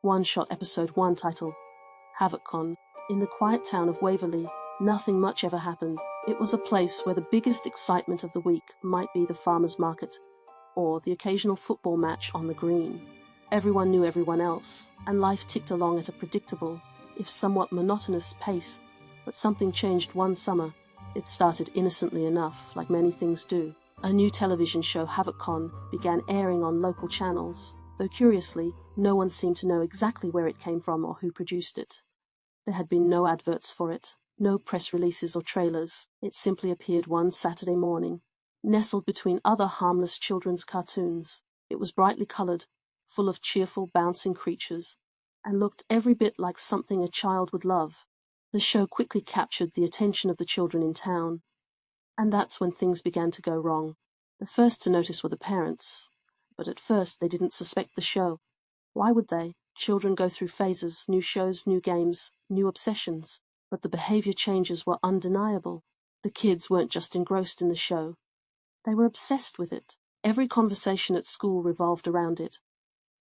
One-shot episode 1 title, HavocCon. In the quiet town of Waverley, nothing much ever happened. It was a place where the biggest excitement of the week might be the farmer's market, or the occasional football match on the green. Everyone knew everyone else, and life ticked along at a predictable, if somewhat monotonous pace. But something changed one summer. It started innocently enough, like many things do. A new television show, HavocCon, began airing on local channels, though curiously, no one seemed to know exactly where it came from or who produced it. There had been no adverts for it, no press releases or trailers. It simply appeared one Saturday morning, nestled between other harmless children's cartoons. It was brightly colored, full of cheerful, bouncing creatures, and looked every bit like something a child would love. The show quickly captured the attention of the children in town, and that's when things began to go wrong. The first to notice were the parents, but at first they didn't suspect the show. Why would they? Children go through phases, new shows, new games, new obsessions. But the behavior changes were undeniable. The kids weren't just engrossed in the show. They were obsessed with it. Every conversation at school revolved around it.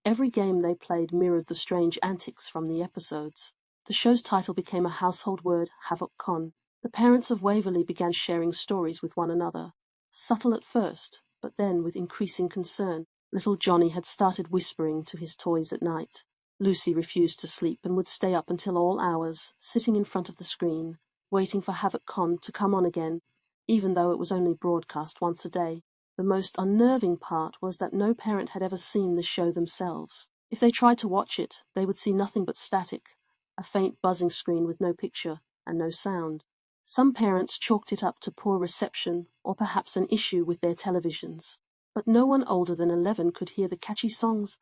Every game they played mirrored the strange antics from the episodes. The show's title became a household word, HavocCon. The parents of Waverley began sharing stories with one another. Subtle at first, but then with increasing concern. Little Johnny had started whispering to his toys at night. Lucy refused to sleep and would stay up until all hours, sitting in front of the screen, waiting for HavocCon to come on again, even though it was only broadcast once a day. The most unnerving part was that no parent had ever seen the show themselves. If they tried to watch it, they would see nothing but static, a faint buzzing screen with no picture and no sound. Some parents chalked it up to poor reception or perhaps an issue with their televisions. But no one older than 11 could hear the catchy songs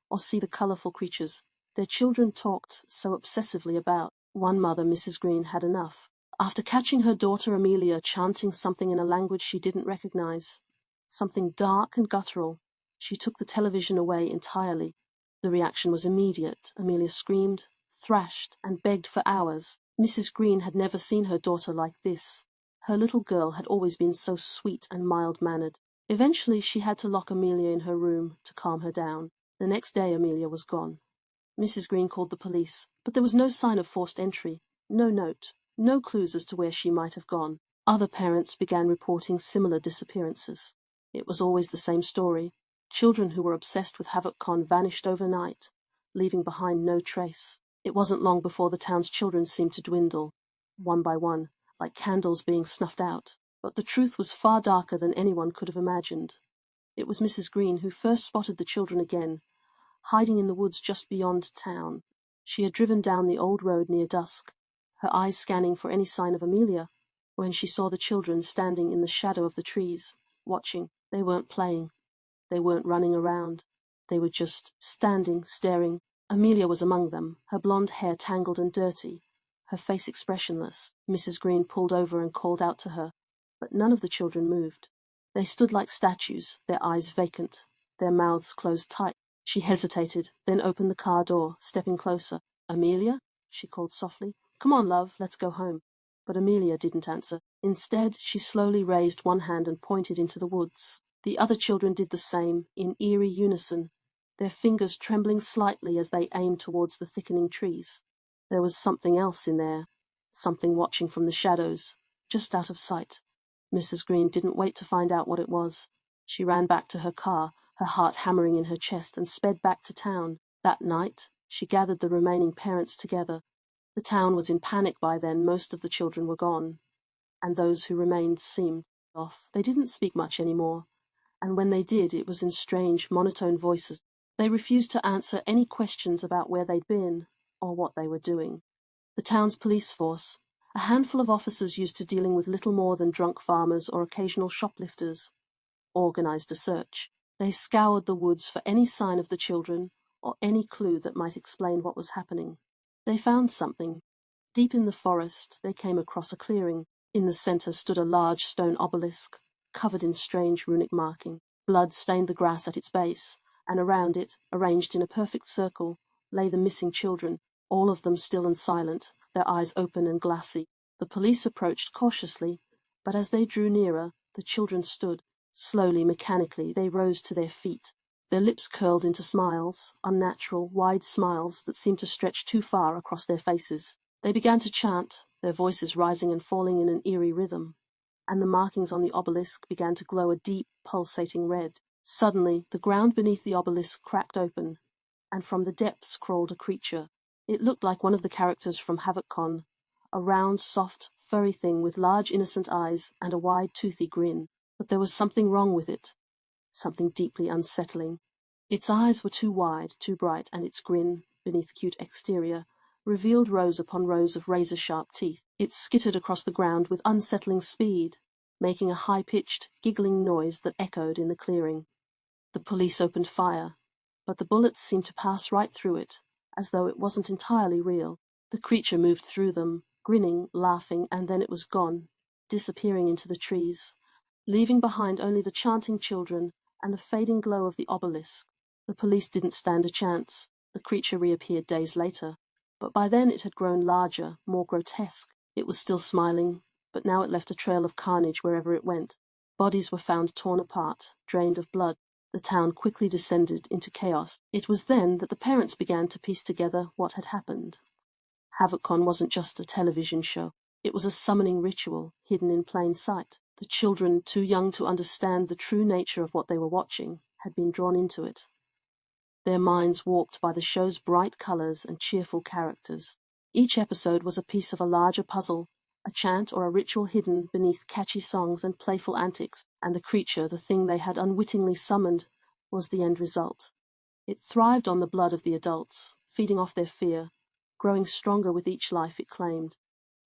or see the colorful creatures their children talked so obsessively about. One mother, Mrs. Green, had enough. After catching her daughter Amelia chanting something in a language she didn't recognize, something dark and guttural, she took the television away entirely. The reaction was immediate. Amelia screamed, thrashed, and begged for hours. Mrs. Green had never seen her daughter like this. Her little girl had always been so sweet and mild-mannered. Eventually she had to lock Amelia in her room to calm her down. The next day Amelia was gone. Mrs. Green called the police, but there was no sign of forced entry, no note, no clues as to where she might have gone. Other parents began reporting similar disappearances. It was always the same story. Children who were obsessed with HavocCon vanished overnight, leaving behind no trace. It wasn't long before the town's children seemed to dwindle, one by one, like candles being snuffed out. But the truth was far darker than anyone could have imagined. It was Mrs. Green who first spotted the children again, hiding in the woods just beyond town. She had driven down the old road near dusk, her eyes scanning for any sign of Amelia, when she saw the children standing in the shadow of the trees, watching. They weren't playing. They weren't running around. They were just standing, staring. Amelia was among them, her blonde hair tangled and dirty, her face expressionless. Mrs. Green pulled over and called out to her, but none of the children moved. They stood like statues, their eyes vacant, their mouths closed tight. She hesitated, then opened the car door, stepping closer. "Amelia?" she called softly. "Come on, love, let's go home." But Amelia didn't answer. Instead, she slowly raised one hand and pointed into the woods. The other children did the same, in eerie unison, their fingers trembling slightly as they aimed towards the thickening trees. There was something else in there, something watching from the shadows, just out of sight. Mrs. Green didn't wait to find out what it was. She ran back to her car, her heart hammering in her chest, and sped back to town. That night, she gathered the remaining parents together. The town was in panic by then. Most of the children were gone, and those who remained seemed off. They didn't speak much anymore, and when they did, it was in strange, monotone voices. They refused to answer any questions about where they'd been or what they were doing. The town's police force, a handful of officers used to dealing with little more than drunk farmers or occasional shoplifters, organized a search. They scoured the woods for any sign of the children or any clue that might explain what was happening. They found something. Deep in the forest, they came across a clearing. In the center stood a large stone obelisk, covered in strange runic marking. Blood stained the grass at its base, and around it, arranged in a perfect circle, lay the missing children, all of them still and silent, their eyes open and glassy. The police approached cautiously, but as they drew nearer, the children stood. Slowly, mechanically, they rose to their feet. Their lips curled into smiles, unnatural, wide smiles that seemed to stretch too far across their faces. They began to chant, their voices rising and falling in an eerie rhythm, and the markings on the obelisk began to glow a deep, pulsating red. Suddenly, the ground beneath the obelisk cracked open, and from the depths crawled a creature. It looked like one of the characters from HavocCon, a round, soft, furry thing with large, innocent eyes and a wide, toothy grin. But there was something wrong with it, something deeply unsettling. Its eyes were too wide, too bright, and its grin, beneath cute exterior, revealed rows upon rows of razor-sharp teeth. It skittered across the ground with unsettling speed, making a high-pitched, giggling noise that echoed in the clearing. The police opened fire, but the bullets seemed to pass right through it, as though it wasn't entirely real. The creature moved through them, grinning, laughing, and then it was gone, disappearing into the trees, leaving behind only the chanting children and the fading glow of the obelisk. The police didn't stand a chance. The creature reappeared days later, but by then it had grown larger, more grotesque. It was still smiling, but now it left a trail of carnage wherever it went. Bodies were found torn apart, drained of blood. The town quickly descended into chaos. It was then that the parents began to piece together what had happened. HavocCon wasn't just a television show. It was a summoning ritual, hidden in plain sight. The children, too young to understand the true nature of what they were watching, had been drawn into it, their minds warped by the show's bright colors and cheerful characters. Each episode was a piece of a larger puzzle, a chant or a ritual hidden beneath catchy songs and playful antics, and the creature, the thing they had unwittingly summoned, was the end result. It thrived on the blood of the adults, feeding off their fear, growing stronger with each life it claimed.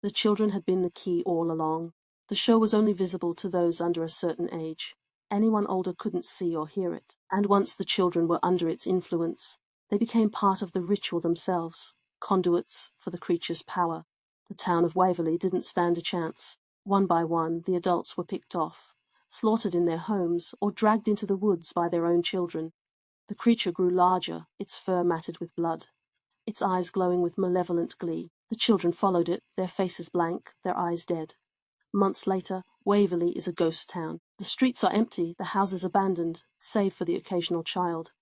The children had been the key all along. The show was only visible to those under a certain age. Anyone older couldn't see or hear it, and once the children were under its influence, they became part of the ritual themselves, conduits for the creature's power. The town of Waverley didn't stand a chance. One by one, the adults were picked off, slaughtered in their homes, or dragged into the woods by their own children. The creature grew larger, its fur matted with blood, its eyes glowing with malevolent glee. The children followed it, their faces blank, their eyes dead. Months later, Waverley is a ghost town. The streets are empty, the houses abandoned, save for the occasional child,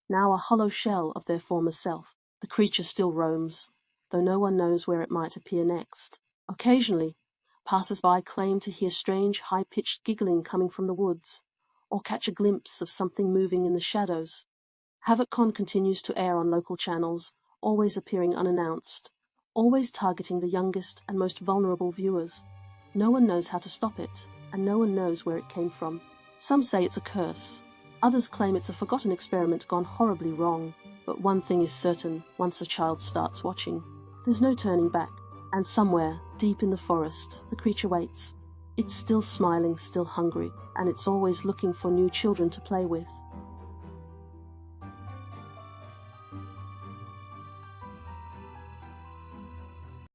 now a hollow shell of their former self. The creature still roams, though no one knows where it might appear next. Occasionally, passers-by claim to hear strange, high-pitched giggling coming from the woods, or catch a glimpse of something moving in the shadows. HavocCon continues to air on local channels, always appearing unannounced, always targeting the youngest and most vulnerable viewers. No one knows how to stop it, and no one knows where it came from. Some say it's a curse. Others claim it's a forgotten experiment gone horribly wrong. But one thing is certain, once a child starts watching, there's no turning back. And somewhere, deep in the forest, the creature waits. It's still smiling, still hungry, and it's always looking for new children to play with.